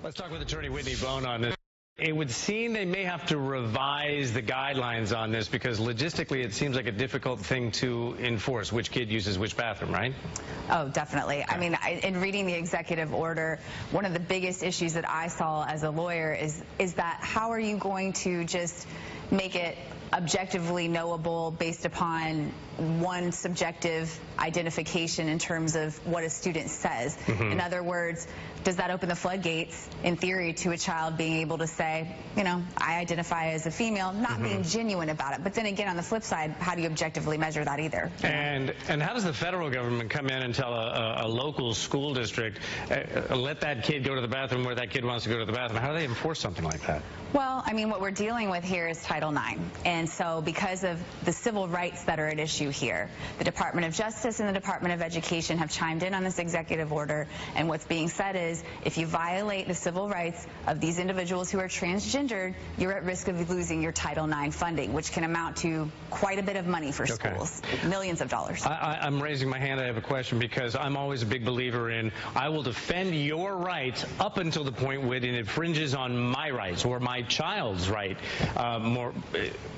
Let's talk with attorney Whitney Boan on this. It would seem they may have to revise the guidelines on this because logistically it seems like a difficult thing to enforce, which kid uses which bathroom, right? Oh, definitely. I mean, in reading the executive order, one of the biggest issues that I saw as a lawyer is that how are you going to just make it objectively knowable based upon one subjective identification in terms of what a student says. In other words, does that open the floodgates, in theory, to a child being able to say, you know, I identify as a female, not being genuine about it. But then again, on the flip side, how do you objectively measure that either? And how does the federal government come in and tell a local school district, let that kid go to the bathroom where that kid wants to go to the bathroom? How do they enforce something like that? Well, I mean, what we're dealing with here is Title IX. And so because of the civil rights that are at issue here, the Department of Justice and the Department of Education have chimed in on this executive order. And what's being said is if you violate the civil rights of these individuals who are transgendered, you're at risk of losing your Title IX funding, which can amount to quite a bit of money for schools, millions of dollars. I'm raising my hand. I have a question because I'm always a big believer in I will defend your rights up until the point when it infringes on my rights or my child's right.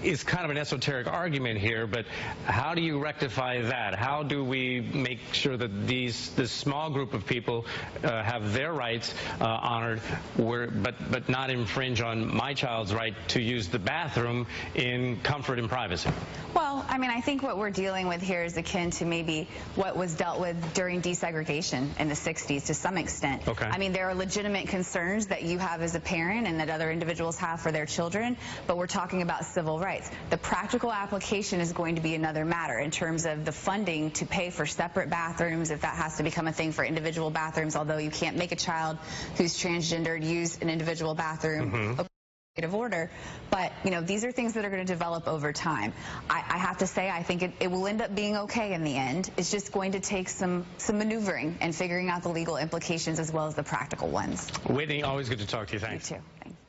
It's kind of an esoteric argument here, but how do you rectify that? How do we make sure that this small group of people have their rights honored, but not infringe on my child's right to use the bathroom in comfort and privacy? Well, I mean, I think what we're dealing with here is akin to maybe what was dealt with during desegregation in the 60s to some extent. I mean, there are legitimate concerns that you have as a parent and that other individuals have for their children, but we're talking about civil rights. The practical application is going to be another matter in terms of the funding to pay for separate bathrooms, if that has to become a thing for individual bathrooms, although you can't make a child who's transgendered use an individual bathroom. Order, but you know, these are things that are going to develop over time. I have to say, I think it will end up being okay in the end. It's just going to take some maneuvering and figuring out the legal implications as well as the practical ones. Whitney, always good to talk to you. Thanks. You too. Thanks.